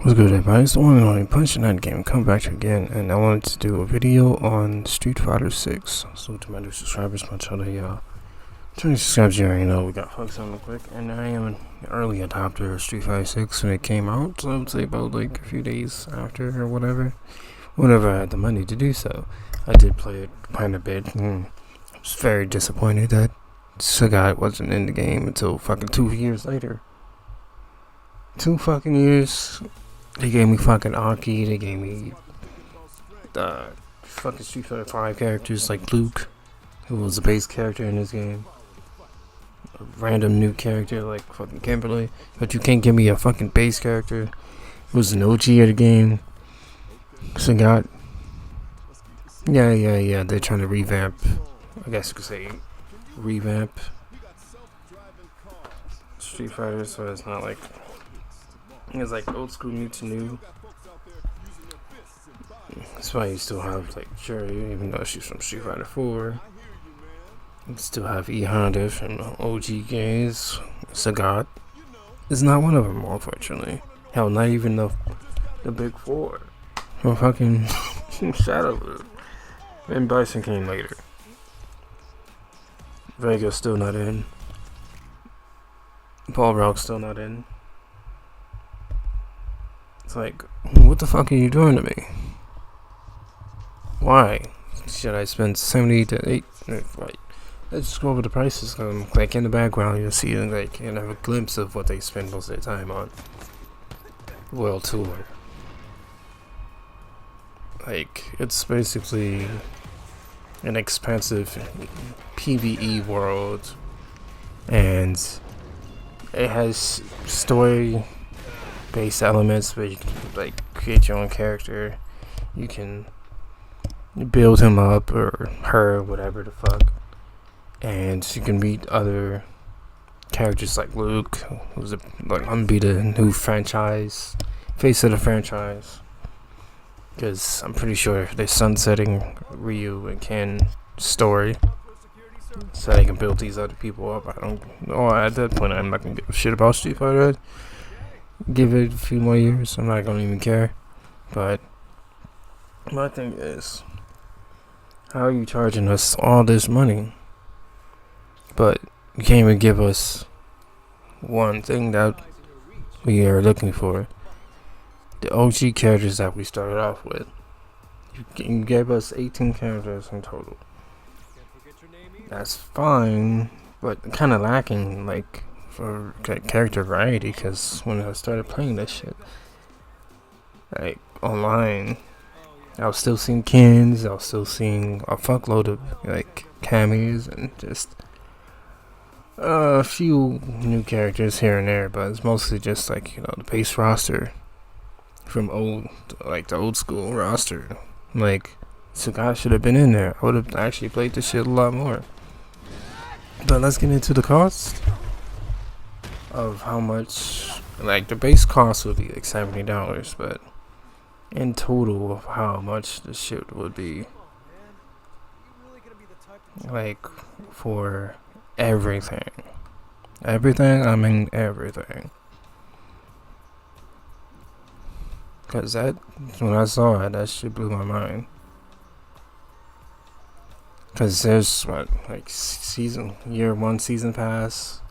What's good, everybody? It's the one and only Punch Night Game. Come back again, and I wanted to do a video on Street Fighter 6. So to my new subscribers, much other y'all. 20 subscribers, you already know we got fucked on real quick, and I am an early adopter of Street Fighter 6 when it came out. So I would say about like a few days after or whatever, whenever I had the money to do so. I did play it quite a bit, and I was very disappointed that Sagat wasn't in the game until fucking 2 years later. 2 fucking years. They gave me fucking Aki, they gave me fucking Street Fighter 5 characters like Luke, who was the base character in this game. A random new character like fucking Kimberly. But you can't give me a fucking base character who was an OG of the game. Sagat. Yeah, they're trying to revamp, I guess you could say, revamp Street Fighter, so it's not like, it's like old school meets new. That's why you still have like Cherry, even though she's from Street Fighter 4. You still have E Honda from OG games. Sagat is not one of them, unfortunately. Hell, not even the big four. Or fucking Shadow. And Bison came later. Vega's still not in. Paul Brock's still not in. It's like, what the fuck are you doing to me? Why should I spend 70 to 8? Right. Let's just go over the prices. Like in the background, you'll see like and have a glimpse of what they spend most of their time on. World Tour. Like it's basically an expensive PvE world, and it has story base elements where you can like create your own character. You can build him up or her, whatever the fuck, and you can meet other characters like Luke, who's like I'm be the new franchise face of the franchise, because I'm pretty sure they're sunsetting Ryu and Ken story so they can build these other people up. I don't know. At that point, I'm not gonna give a shit about Street Fighter. Give it a few more years, I'm not gonna even care. But my thing is, how are you charging us all this money, but you can't even give us one thing that we are looking for? The OG characters that we started off with. You gave us 18 characters in total. That's fine, but kind of lacking, like, for character variety, because when I started playing this shit, like, online, I was still seeing Kens, I was still seeing a fuckload of, like, cameos, and just a few new characters here and there, but it's mostly just, like, you know, the base roster from the old school roster. Like, Sagat should have been in there. I would have actually played this shit a lot more. But let's get into the cost of how much, like, the base cost would be like $70, but in total of how much the shit would be, like, for everything. I mean everything. Cause when I saw it, that shit blew my mind. Cause there's like year 1 season pass,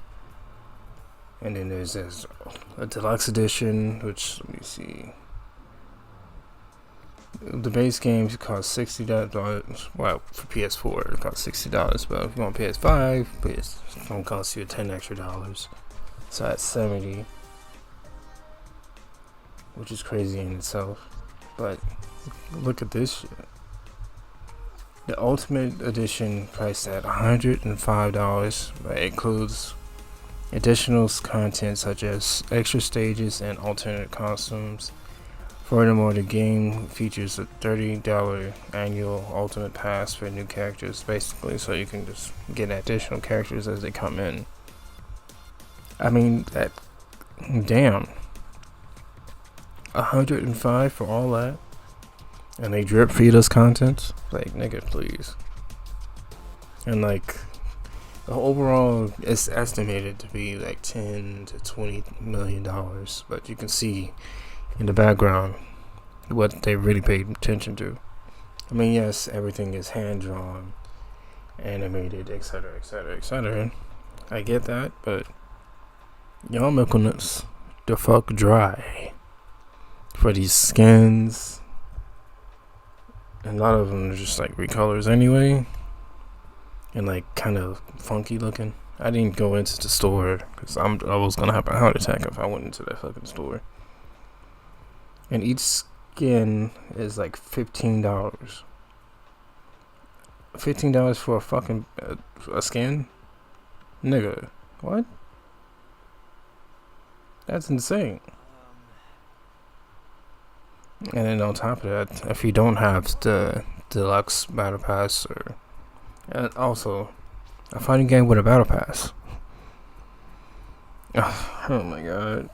and then there's a deluxe edition, which, let me see. The base games cost $60. Well, for PS4 it costs $60, but if you want PS5, it's gonna cost you $10 extra. So that's $70. Which is crazy in itself. But look at this shit. The Ultimate Edition priced at $105, but it includes additional content such as extra stages and alternate costumes. Furthermore, the game features a $30 annual Ultimate Pass for new characters, basically, so you can just get additional characters as they come in. I mean, damn. $105 for all that, and they drip feed us content. Like, nigga, please. And like, the overall, it's estimated to be like $10 to $20 million, but you can see in the background, what they really paid attention to. I mean, yes, everything is hand drawn, animated, etc., etc., etc. I get that, but y'all milking us the fuck dry for these skins. And a lot of them are just like recolors anyway, and like kind of funky looking. I didn't go into the store because I was gonna have a heart attack if I went into that fucking store. And each skin is like $15. $15 for a fucking a skin, nigga. What? That's insane. And then on top of that, if you don't have the deluxe battle pass, or and also a fighting game with a battle pass. Oh my god.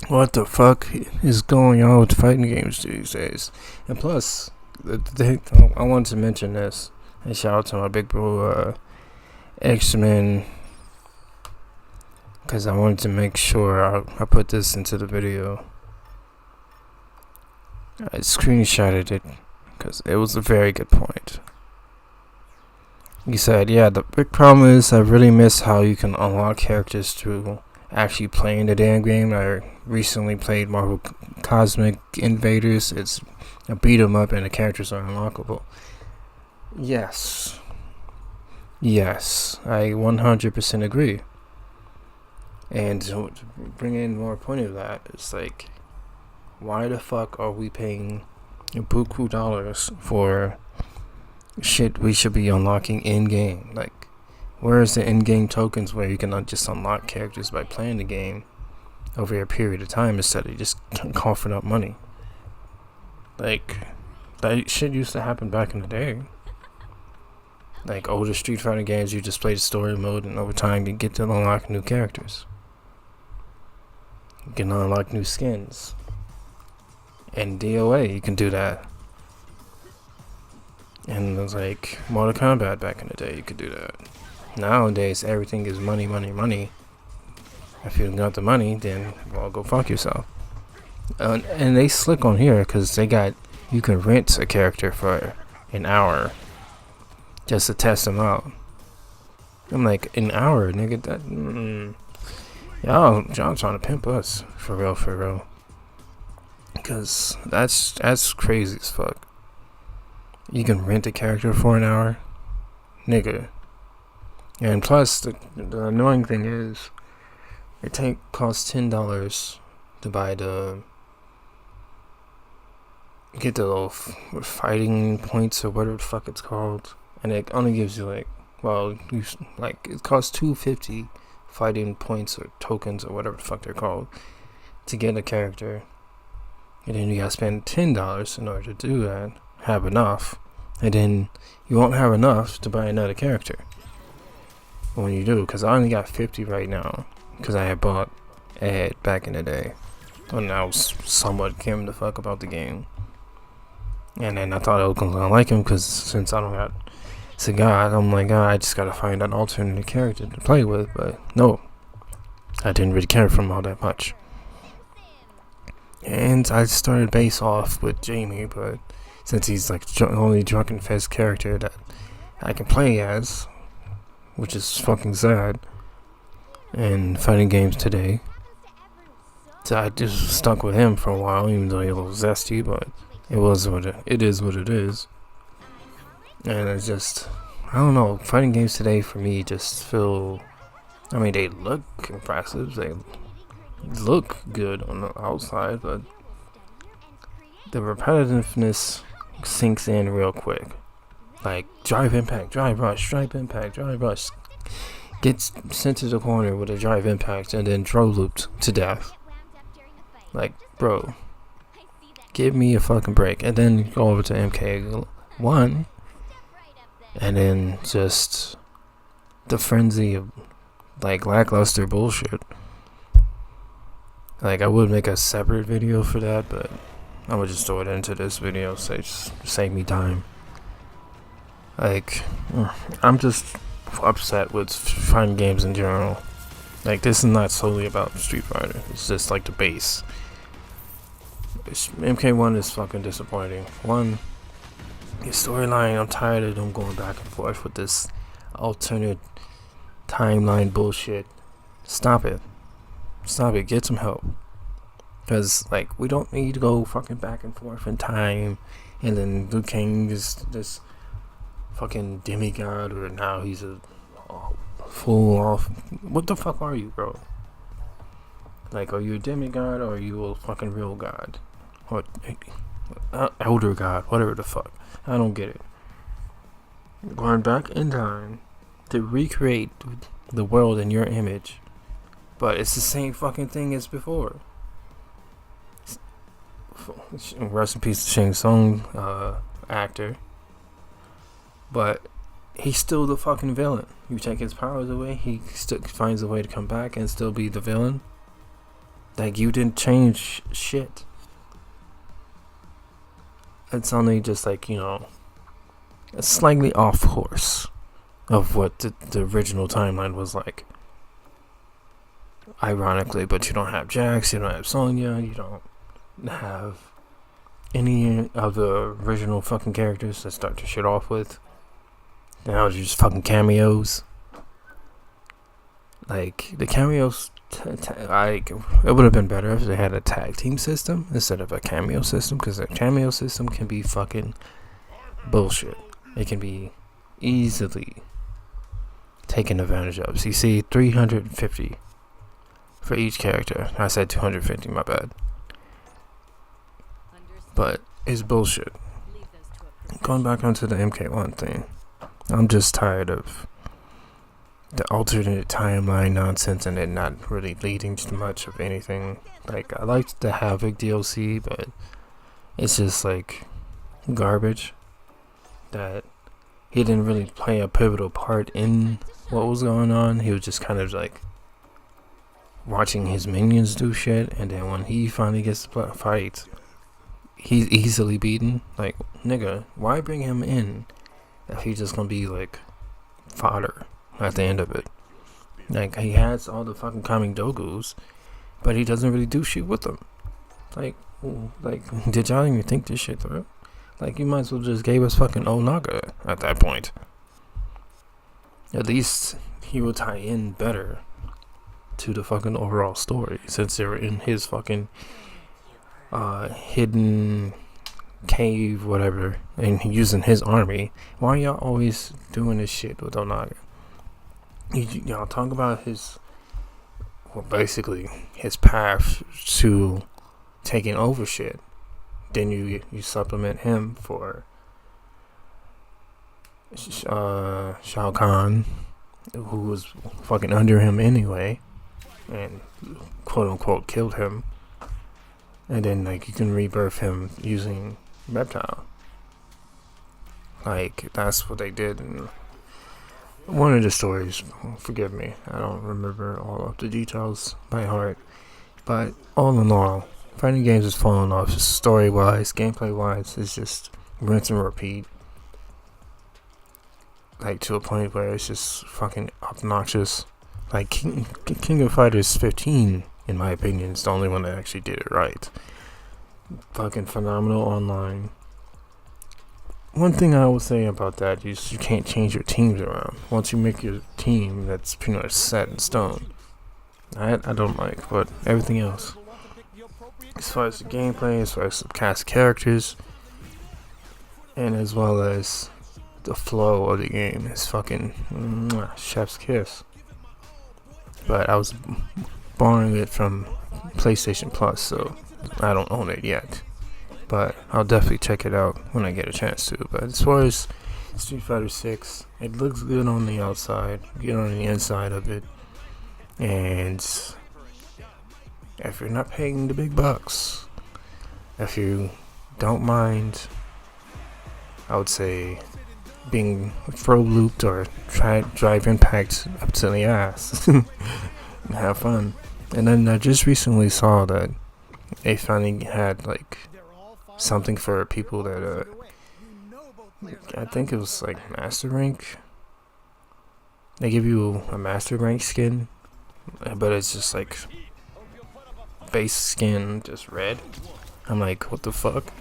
What the fuck is going on with fighting games these days? And plus, I wanted to mention this, and shout out to my big bro X-Men, because I wanted to make sure I put this into the video. I screenshotted it because it was a very good point. He said, yeah, the big problem is I really miss how you can unlock characters through actually playing the damn game. I recently played Marvel Cosmic Invaders. It's a beat 'em up and the characters are unlockable. Yes, I 100% agree. And to bring in more point of that, it's like, why the fuck are we paying buku dollars for shit we should be unlocking in game? Like, where is the in-game tokens where you can just unlock characters by playing the game over a period of time instead of just coughing up money? Like, that shit used to happen back in the day. Like older Street Fighter games, you just play the story mode, and over time you get to unlock new characters. You can unlock new skins. And DOA, you can do that. And it was like Mortal Kombat back in the day, you could do that. Nowadays, everything is money, money, money. If you got the money, then, well, go fuck yourself. And they slick on here because you can rent a character for an hour just to test them out. I'm like, an hour, nigga? Y'all trying to pimp us, for real. Because that's crazy as fuck. You can rent a character for an hour? Nigga. And plus, the annoying thing is, it costs $10 to buy get the little fighting points or whatever the fuck it's called. And it only gives you it costs $250 fighting points or tokens or whatever the fuck they're called to get a character. And then you gotta spend $10 in order to do that, have enough, and then you won't have enough to buy another character when you do, because I only got 50 right now, because I had bought Ed back in the day when I was somewhat caring the fuck about the game. And then I thought I was gonna like him, because since I don't got Sagat, I'm like, I just gotta find an alternate character to play with. But no, I didn't really care for him all that much. And I started base off with Jamie, but since he's like the only Drunken Fest character that I can play as, which is fucking sad, in fighting games today, so I just stuck with him for a while, even though he was zesty, but it is what it is. And it's just, I don't know, fighting games today for me just feel, I mean, they look impressive, they look good on the outside, but the repetitiveness sinks in real quick. Like, drive impact, drive rush, drive impact, drive rush. Gets sent to the corner with a drive impact and then throw looped to death. Like, bro, give me a fucking break. And then go over to MK1, and then just the frenzy of like lackluster bullshit. Like, I would make a separate video for that, but I would just throw it into this video, so just save me time. Like, I'm just upset with fighting games in general. Like, this is not solely about Street Fighter. It's just like the base. MK1 is fucking disappointing. One, the storyline, I'm tired of them going back and forth with this alternate timeline bullshit. Stop it. Stop it. Get some help. Because, like, we don't need to go fucking back and forth in time. And then Liu Kang is this fucking demigod, or now he's a full off. What the fuck are you, bro? Like, are you a demigod or are you a fucking real god? Or elder god, whatever the fuck. I don't get it. Going back in time to recreate the world in your image, but it's the same fucking thing as before. Rest in peace to Shang Tsung, actor. But he's still the fucking villain. You take his powers away, he still finds a way to come back and still be the villain. Like, you didn't change shit. It's only just like, you know, a slightly off course of what the original timeline was like. Ironically, but you don't have Jax, you don't have Sonya, you don't have any of the original fucking characters to start your shit off with. Now it's just fucking cameos. Like, the cameos, like, it would have been better if they had a tag team system instead of a cameo system, because a cameo system can be fucking bullshit. It can be easily taken advantage of. So you see 350 for each character. I said 250, my bad. But it's bullshit. Going back onto the MK1 thing, I'm just tired of the alternate timeline nonsense and it not really leading to much of anything. Like, I liked the Havoc DLC, but it's just like garbage. That he didn't really play a pivotal part in what was going on. He was just kind of like watching his minions do shit, and then when he finally gets to fight, he's easily beaten. Like, nigga, why bring him in if he's just gonna be like fodder at the end of it? Like, he has all the fucking Kami Dogus, but he doesn't really do shit with them. Like, did y'all even think this shit through? Like, you might as well just gave us fucking Onaga at that point. At least he will tie in better to the fucking overall story, since they were in his fucking hidden cave, whatever, and using his army. Why are y'all always doing this shit with Onaga? Y'all talk about his, well, basically his path to taking over shit. Then you supplement him for Shao Kahn, who was fucking under him anyway, and quote unquote killed him. And then, like, you can rebirth him using Reptile. Like, that's what they did in one of the stories. Forgive me, I don't remember all of the details by heart. But all in all, fighting games is falling off. Just story-wise, gameplay-wise, it's just rinse and repeat. Like, to a point where it's just fucking obnoxious. Like, King of Fighters 15, in my opinion, is the only one that actually did it right. Fucking phenomenal online. One thing I will say about that is you can't change your teams around. Once you make your team, that's pretty much set in stone. I don't like, but everything else, as far as the gameplay, as far as the cast characters, and as well as the flow of the game, is fucking chef's kiss. But I was borrowing it from PlayStation Plus, so I don't own it yet. But I'll definitely check it out when I get a chance to. But as far as Street Fighter 6, it looks good on the outside, good on the inside of it. And if you're not paying the big bucks, if you don't mind, I would say, being throw looped or drive impact up to the ass, have fun. And then I just recently saw that they finally had like something for people that I think it was like Master Rank. They give you a Master Rank skin, but it's just like base skin, just red. I'm like, what the fuck?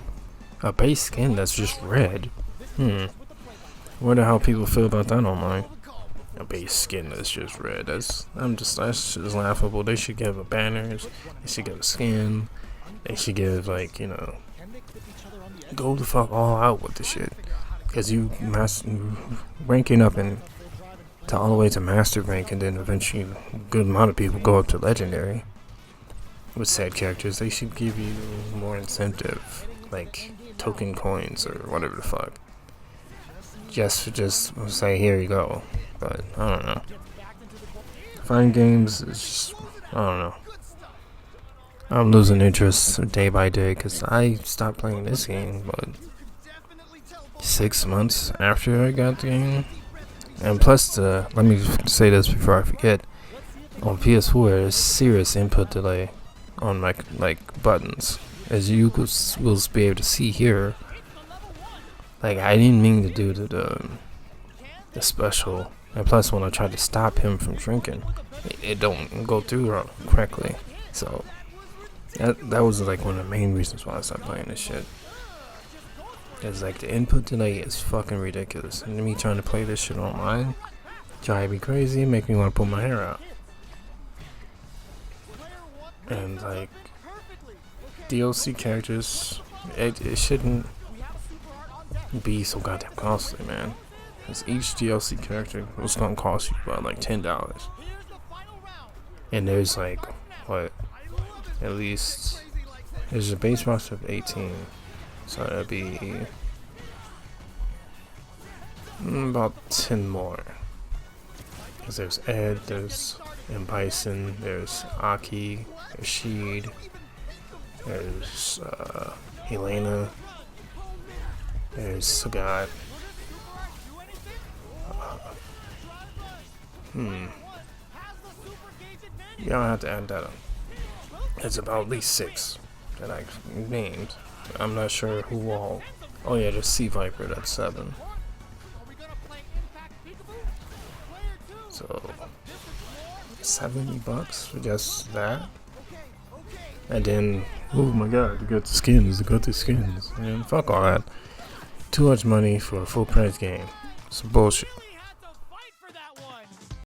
A base skin that's just red. Wonder how people feel about that online. A base skin that's just red. That's just laughable. They should give a banners. They should give a skin. They should give, like, you know, go the fuck all out with the shit. Cause you ranking up and to all the way to master rank, and then eventually a good amount of people go up to legendary with said characters. They should give you more incentive, like token coins or whatever the fuck. Just say, here you go. But I don't know. Fighting games is just, I don't know. I'm losing interest day by day because I stopped playing this game, but 6 months after I got the game. And plus, let me say this before I forget. On PS4, there's serious input delay on my buttons, as you will be able to see here. Like, I didn't mean to do the special, and plus when I tried to stop him from drinking, it don't go through correctly. So that was like one of the main reasons why I stopped playing this shit. Cause like the input delay is fucking ridiculous, and me trying to play this shit online drive me crazy, make me want to pull my hair out. And like DLC characters, it shouldn't be so goddamn costly, man. Cause each DLC character was gonna cost you about like $10, and there's like what, at least there's a base roster of 18, so that'd be about 10 more. Cause there's Ed, there's Bison, there's Aki, there's Sheed, there's Helena, there's Sagat. You don't have to add that up. It's about at least 6 that I named. I'm not sure who all. Oh yeah, there's Sea Viper, that's 7. So $70 for just that. And then, oh my god, you got the skins, Man, fuck all that. Too much money for a full price game. It's bullshit.